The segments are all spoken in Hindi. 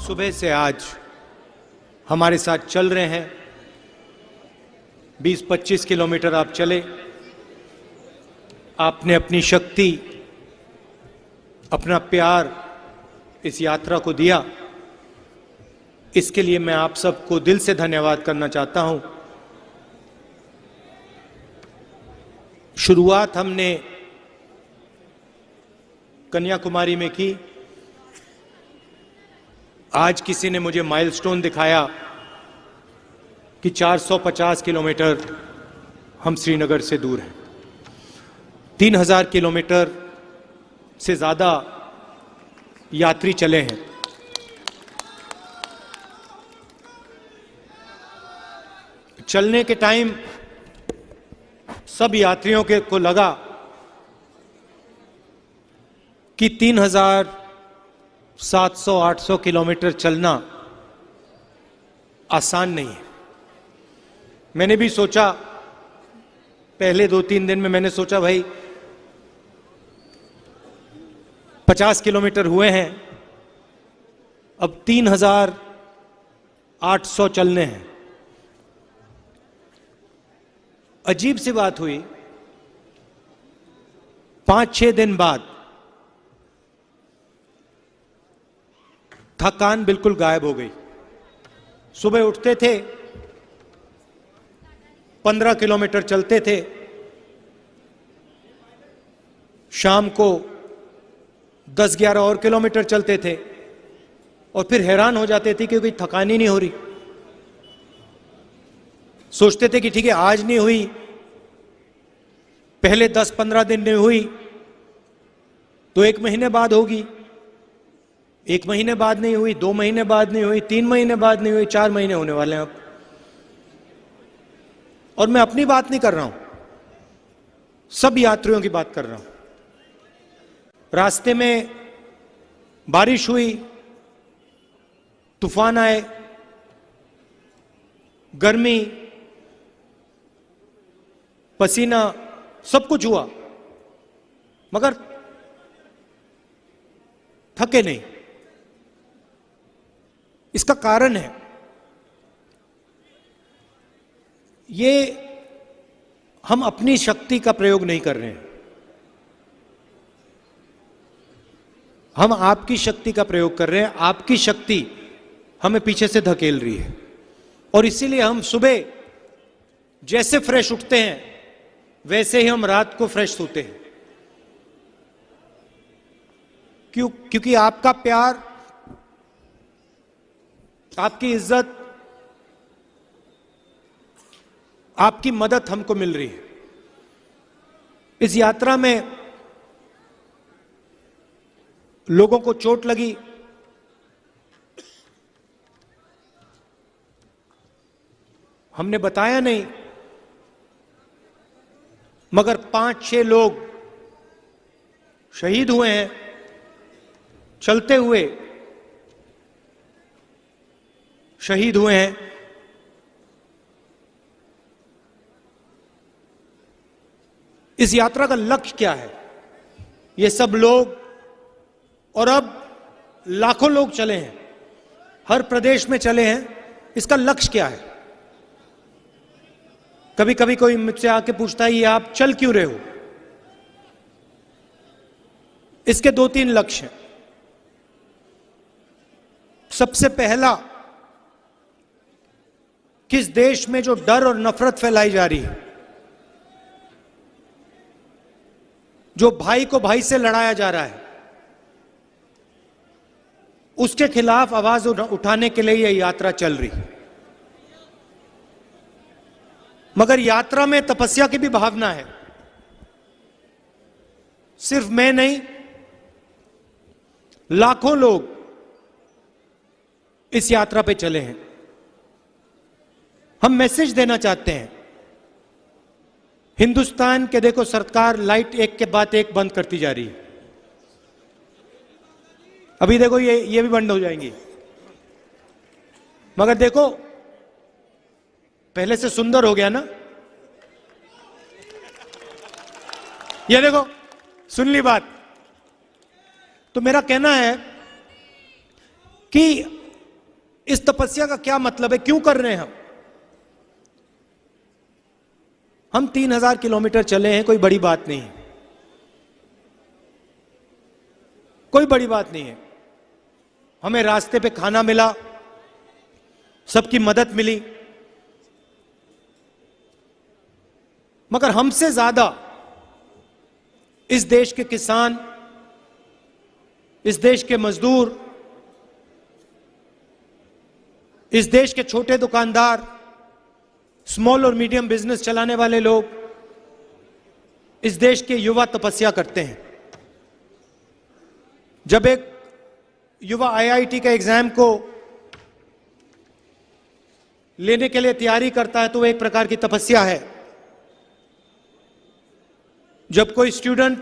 सुबह से आज हमारे साथ चल रहे हैं। 20-25 किलोमीटर आप चले, आपने अपनी शक्ति, अपना प्यार इस यात्रा को दिया। इसके लिए मैं आप सबको दिल से धन्यवाद करना चाहता हूं। शुरुआत हमने कन्याकुमारी में की। आज किसी ने मुझे माइलस्टोन दिखाया कि 450 किलोमीटर हम श्रीनगर से दूर हैं। 3000 किलोमीटर से ज्यादा यात्री चले हैं। चलने के टाइम सब यात्रियों को लगा कि 3700-800 किलोमीटर चलना आसान नहीं है। मैंने भी सोचा, पहले 2-3 दिन में मैंने सोचा भाई 50 किलोमीटर हुए हैं, अब 3800 चलने हैं। अजीब सी बात हुई, 5-6 दिन बाद थकान बिल्कुल गायब हो गई। सुबह उठते थे, 15 किलोमीटर चलते थे, शाम को 10-11 और किलोमीटर चलते थे और फिर हैरान हो जाते थे क्योंकि थकान ही नहीं हो रही। सोचते थे कि ठीक है, आज नहीं हुई, पहले 10-15 दिन नहीं हुई तो 1 महीने बाद होगी, 1 महीने बाद नहीं हुई, 2 महीने बाद नहीं हुई, 3 महीने बाद नहीं हुई, 4 महीने होने वाले हैं अब। और मैं अपनी बात नहीं कर रहा हूं, सब यात्रियों की बात कर रहा हूं। रास्ते में बारिश हुई, तूफान आए, गर्मी, पसीना, सब कुछ हुआ, मगर थके नहीं। इसका कारण है ये हम अपनी शक्ति का प्रयोग नहीं कर रहे हैं, हम आपकी शक्ति का प्रयोग कर रहे हैं। आपकी शक्ति हमें पीछे से धकेल रही है और इसीलिए हम सुबह जैसे फ्रेश उठते हैं वैसे ही हम रात को फ्रेश सोते हैं। क्योंकि आपका प्यार, आपकी इज्जत, आपकी मदद हमको मिल रही है। इस यात्रा में लोगों को चोट लगी, हमने बताया नहीं, मगर 5-6 लोग शहीद हुए हैं चलते हुए, शहीद हुए हैं। इस यात्रा का लक्ष्य क्या है? ये सब लोग और अब लाखों लोग चले हैं, हर प्रदेश में चले हैं। इसका लक्ष्य क्या है? कभी कभी कोई मुझसे आके पूछता है ये आप चल क्यों रहे हो? इसके 2-3 लक्ष्य हैं। सबसे पहला, किस देश में जो डर और नफरत फैलाई जा रही है, जो भाई को भाई से लड़ाया जा रहा है, उसके खिलाफ आवाज उठाने के लिए यह यात्रा चल रही है। मगर यात्रा में तपस्या की भी भावना है। सिर्फ मैं नहीं, लाखों लोग इस यात्रा पे चले हैं। हम मैसेज देना चाहते हैं। हिंदुस्तान के देखो, सरकार लाइट एक के बाद एक बंद करती जा रही है। अभी देखो ये भी बंद हो जाएंगी, मगर देखो पहले से सुंदर हो गया ना। ये देखो, सुन ली बात। तो मेरा कहना है कि इस तपस्या का क्या मतलब है, क्यों कर रहे हैं हम 3000 किलोमीटर चले हैं, कोई बड़ी बात नहीं है, कोई बड़ी बात नहीं है। हमें रास्ते पे खाना मिला, सबकी मदद मिली, मगर हमसे ज्यादा इस देश के किसान, इस देश के मजदूर, इस देश के छोटे दुकानदार, स्मॉल और मीडियम बिजनेस चलाने वाले लोग, इस देश के युवा तपस्या करते हैं। जब एक युवा आईआईटी के एग्जाम को लेने के लिए तैयारी करता है तो वह एक प्रकार की तपस्या है। जब कोई स्टूडेंट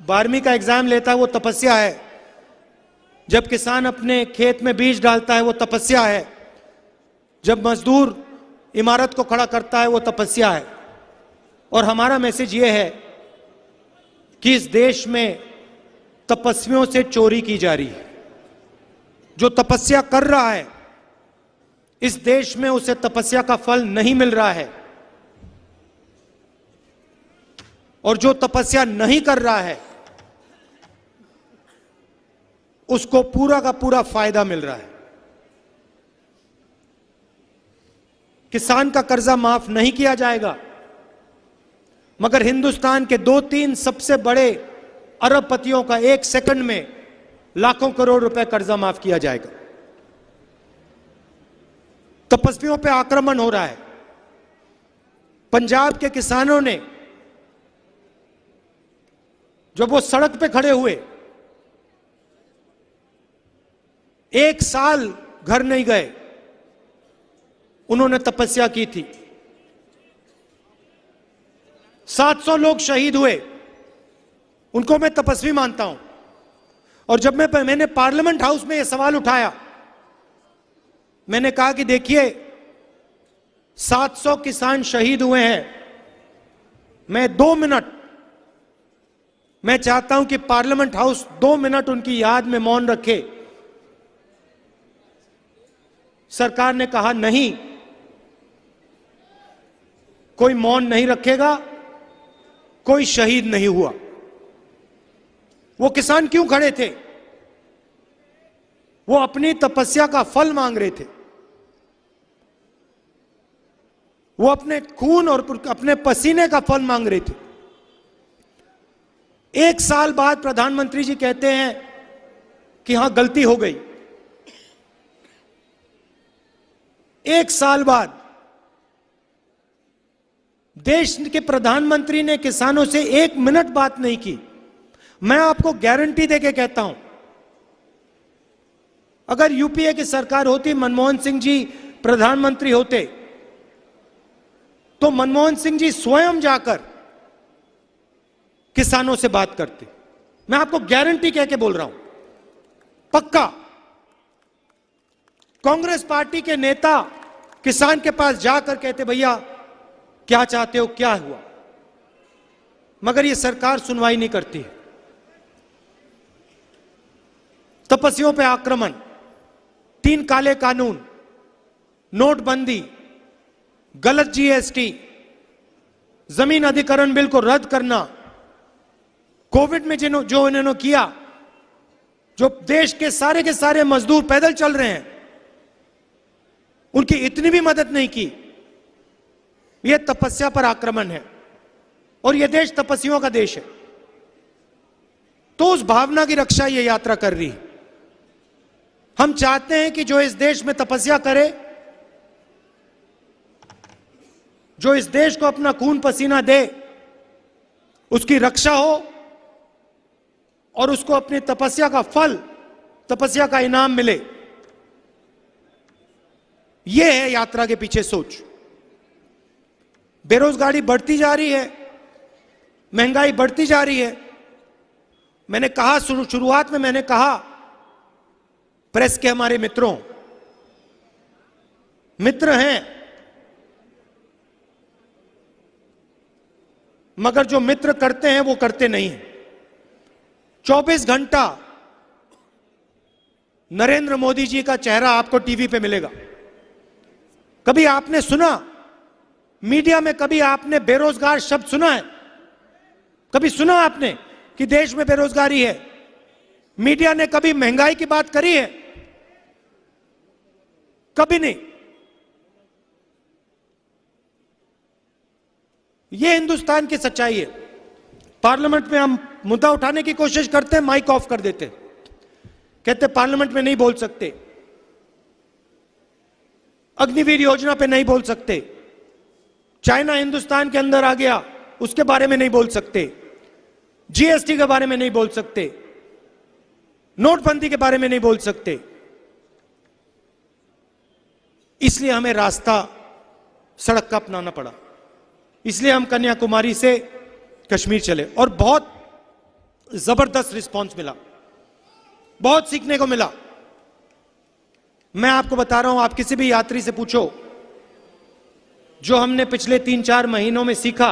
12वीं का एग्जाम लेता है वो तपस्या है। जब किसान अपने खेत में बीज डालता है वो तपस्या है। जब मजदूर इमारत को खड़ा करता है वो तपस्या है। और हमारा मैसेज ये है कि इस देश में तपस्वियों से चोरी की जा रही है। जो तपस्या कर रहा है इस देश में उसे तपस्या का फल नहीं मिल रहा है, और जो तपस्या नहीं कर रहा है उसको पूरा का पूरा फायदा मिल रहा है। किसान का कर्जा माफ नहीं किया जाएगा, मगर हिंदुस्तान के 2-3 सबसे बड़े अरबपतियों का 1 सेकंड में लाखों करोड़ रुपए कर्जा माफ किया जाएगा। तपस्वियों पे आक्रमण हो रहा है। पंजाब के किसानों ने जब वो सड़क पे खड़े हुए, 1 साल घर नहीं गए, उन्होंने तपस्या की थी। 700 लोग शहीद हुए, उनको मैं तपस्वी मानता हूं। और जब मैंने पार्लियामेंट हाउस में यह सवाल उठाया, मैंने कहा कि देखिए 700 किसान शहीद हुए हैं, मैं 2 मिनट मैं चाहता हूं कि पार्लियामेंट हाउस 2 मिनट उनकी याद में मौन रखे। सरकार ने कहा नहीं, कोई मौन नहीं रखेगा, कोई शहीद नहीं हुआ। वो किसान क्यों खड़े थे? वो अपनी तपस्या का फल मांग रहे थे। वो अपने खून और अपने पसीने का फल मांग रहे थे। 1 साल बाद प्रधानमंत्री जी कहते हैं कि हां गलती हो गई। 1 साल बाद देश के प्रधानमंत्री ने किसानों से 1 मिनट बात नहीं की। मैं आपको गारंटी देके कहता हूं, अगर यूपीए की सरकार होती, मनमोहन सिंह जी प्रधानमंत्री होते, तो मनमोहन सिंह जी स्वयं जाकर किसानों से बात करते। मैं आपको गारंटी कह के बोल रहा हूं, पक्का। कांग्रेस पार्टी के नेता किसान के पास जाकर कहते, भैया क्या चाहते हो, क्या हुआ? मगर यह सरकार सुनवाई नहीं करती। तपस्वियों पे आक्रमण, 3 काले कानून, नोटबंदी, गलत जीएसटी, जमीन अधिग्रहण बिल को रद्द करना, कोविड में जो इन्होंने किया, जो देश के सारे मजदूर पैदल चल रहे हैं, उनकी इतनी भी मदद नहीं की। यह तपस्या पर आक्रमण है, और यह देश तपस्वियों का देश है। तो उस भावना की रक्षा यह यात्रा कर रही है। हम चाहते हैं कि जो इस देश में तपस्या करे, जो इस देश को अपना खून पसीना दे, उसकी रक्षा हो, और उसको अपनी तपस्या का फल, तपस्या का इनाम मिले। यह है यात्रा के पीछे सोच। बेरोजगारी बढ़ती जा रही है, महंगाई बढ़ती जा रही है। मैंने कहा शुरुआत में, मैंने कहा प्रेस के हमारे मित्र हैं, मगर जो मित्र करते हैं वो करते नहीं हैं। 24 घंटा नरेंद्र मोदी जी का चेहरा आपको टीवी पे मिलेगा। कभी आपने सुना मीडिया में, कभी आपने बेरोजगार शब्द सुना है? कभी सुना आपने कि देश में बेरोजगारी है? मीडिया ने कभी महंगाई की बात करी है? कभी नहीं। यह हिंदुस्तान की सच्चाई है। पार्लियामेंट में हम मुद्दा उठाने की कोशिश करते हैं, माइक ऑफ कर देते, कहते पार्लियामेंट में नहीं बोल सकते, अग्निवीर योजना पे नहीं बोल सकते, चाइना हिंदुस्तान के अंदर आ गया उसके बारे में नहीं बोल सकते, जीएसटी के बारे में नहीं बोल सकते, नोटबंदी के बारे में नहीं बोल सकते। इसलिए हमें रास्ता सड़क का अपनाना पड़ा। इसलिए हम कन्याकुमारी से कश्मीर चले और बहुत जबरदस्त रिस्पांस मिला, बहुत सीखने को मिला। मैं आपको बता रहा हूं, आप किसी भी यात्री से पूछो, जो हमने पिछले 3-4 महीनों में सीखा,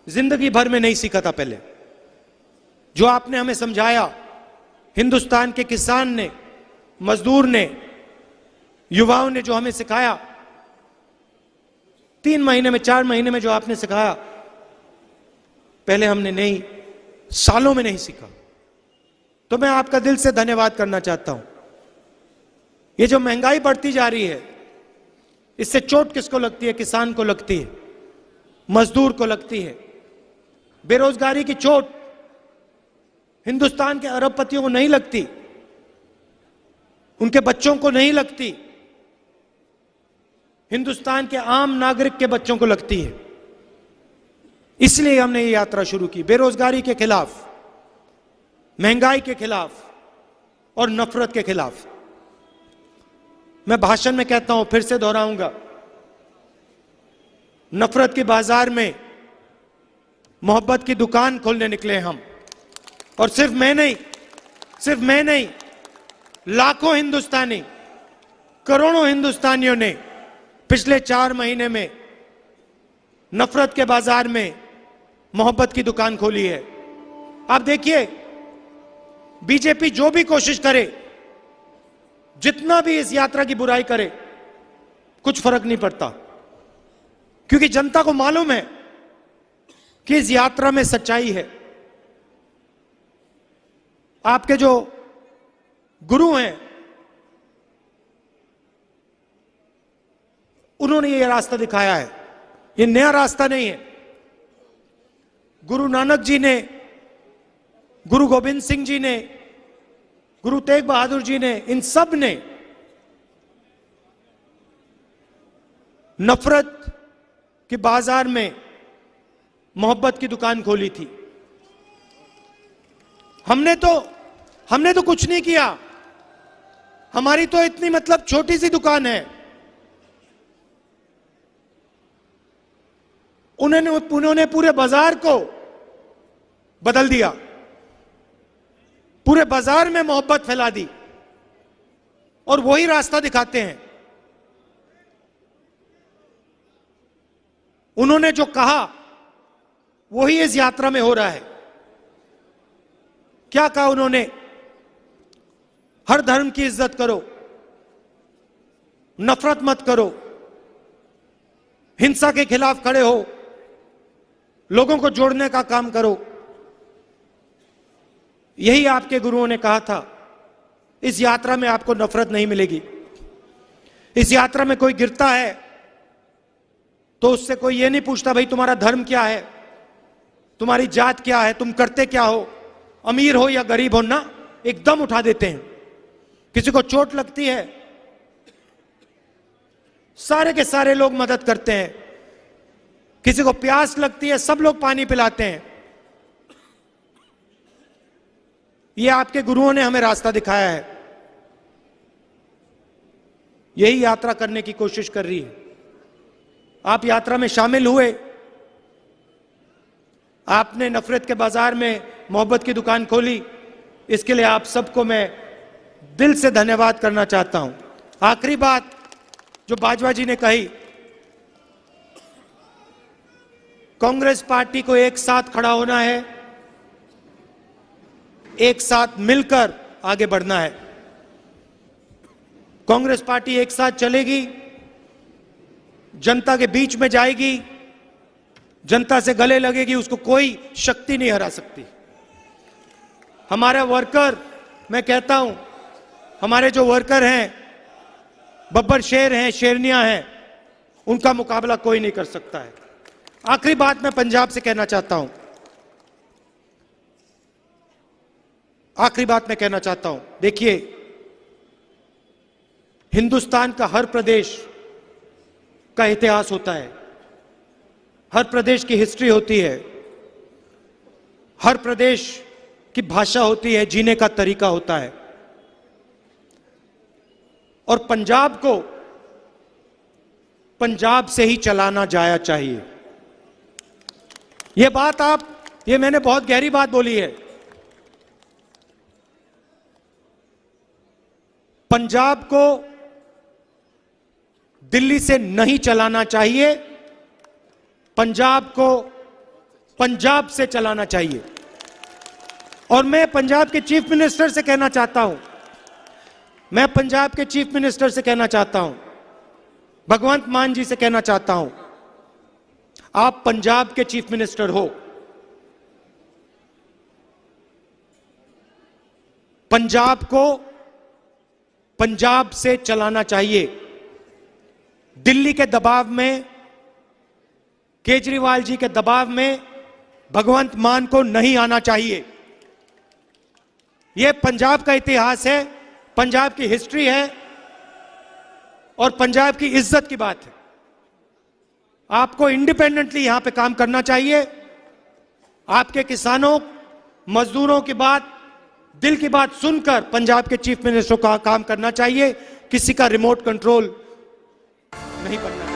जिंदगी भर में नहीं सीखा था पहले। जो आपने हमें समझाया, हिंदुस्तान के किसान ने, मजदूर ने, युवाओं ने जो हमें सिखाया, 3 महीने में, 4 महीने में जो आपने सिखाया, पहले हमने नहीं, सालों में नहीं सीखा। तो मैं आपका दिल से धन्यवाद करना चाहता हूं। ये जो महंगाई बढ़ती जा रही है, इससे चोट किसको लगती है? किसान को लगती है, मजदूर को लगती है। बेरोजगारी की चोट हिंदुस्तान के अरबपतियों को नहीं लगती, उनके बच्चों को नहीं लगती, हिंदुस्तान के आम नागरिक के बच्चों को लगती है। इसलिए हमने ये यात्रा शुरू की, बेरोजगारी के खिलाफ, महंगाई के खिलाफ और नफरत के खिलाफ। मैं भाषण में कहता हूं, फिर से दोहराऊंगा, नफरत के बाजार में मोहब्बत की दुकान खोलने निकले हम। और सिर्फ मैं नहीं, लाखों हिंदुस्तानी, करोड़ों हिंदुस्तानियों ने पिछले 4 महीने में नफरत के बाजार में मोहब्बत की दुकान खोली है। आप देखिए, बीजेपी जो भी कोशिश करे, जितना भी इस यात्रा की बुराई करे, कुछ फर्क नहीं पड़ता, क्योंकि जनता को मालूम है कि इस यात्रा में सच्चाई है। आपके जो गुरु हैं, उन्होंने ये रास्ता दिखाया है, ये नया रास्ता नहीं है। गुरु नानक जी ने, गुरु गोविंद सिंह जी ने, गुरु तेग बहादुर जी ने, इन सब ने नफरत के बाजार में मोहब्बत की दुकान खोली थी। हमने तो कुछ नहीं किया, हमारी तो इतनी मतलब छोटी सी दुकान है। उन्होंने पूरे बाजार को बदल दिया, पूरे बाजार में मोहब्बत फैला दी, और वही रास्ता दिखाते हैं। उन्होंने जो कहा वही इस यात्रा में हो रहा है। क्या कहा उन्होंने? हर धर्म की इज्जत करो, नफरत मत करो, हिंसा के खिलाफ खड़े हो, लोगों को जोड़ने का काम करो। यही आपके गुरुओं ने कहा था। इस यात्रा में आपको नफरत नहीं मिलेगी। इस यात्रा में कोई गिरता है तो उससे कोई ये नहीं पूछता भाई तुम्हारा धर्म क्या है, तुम्हारी जात क्या है, तुम करते क्या हो, अमीर हो या गरीब हो, ना, एकदम उठा देते हैं। किसी को चोट लगती है, सारे के सारे लोग मदद करते हैं। किसी को प्यास लगती है, सब लोग पानी पिलाते हैं। ये आपके गुरुओं ने हमें रास्ता दिखाया है। यही यात्रा करने की कोशिश कर रही है। आप यात्रा में शामिल हुए, आपने नफरत के बाजार में मोहब्बत की दुकान खोली, इसके लिए आप सबको मैं दिल से धन्यवाद करना चाहता हूं। आखिरी बात जो बाजवा जी ने कही, कांग्रेस पार्टी को एक साथ खड़ा होना है, एक साथ मिलकर आगे बढ़ना है। कांग्रेस पार्टी एक साथ चलेगी, जनता के बीच में जाएगी, जनता से गले लगेगी, उसको कोई शक्ति नहीं हरा सकती। हमारा वर्कर, मैं कहता हूं, हमारे जो वर्कर हैं, बब्बर शेर हैं, शेरनियां हैं, उनका मुकाबला कोई नहीं कर सकता है। आखिरी बात मैं पंजाब से कहना चाहता हूं, देखिए, हिंदुस्तान का हर प्रदेश का इतिहास होता है, हर प्रदेश की हिस्ट्री होती है, हर प्रदेश की भाषा होती है, जीने का तरीका होता है। और पंजाब को पंजाब से ही चलाना जाया चाहिए। ये मैंने बहुत गहरी बात बोली है। पंजाब को दिल्ली से नहीं चलाना चाहिए, पंजाब को पंजाब से चलाना चाहिए। और मैं पंजाब के चीफ मिनिस्टर से कहना चाहता हूं, भगवंत मान जी से कहना चाहता हूं, आप पंजाब के चीफ मिनिस्टर हो, पंजाब को पंजाब से चलाना चाहिए। दिल्ली के दबाव में, केजरीवाल जी के दबाव में भगवंत मान को नहीं आना चाहिए। यह पंजाब का इतिहास है, पंजाब की हिस्ट्री है और पंजाब की इज्जत की बात है। आपको इंडिपेंडेंटली यहां पे काम करना चाहिए। आपके किसानों, मजदूरों की बात, दिल की बात सुनकर पंजाब के चीफ मिनिस्टर का काम करना चाहिए। किसी का रिमोट कंट्रोल नहीं बनना।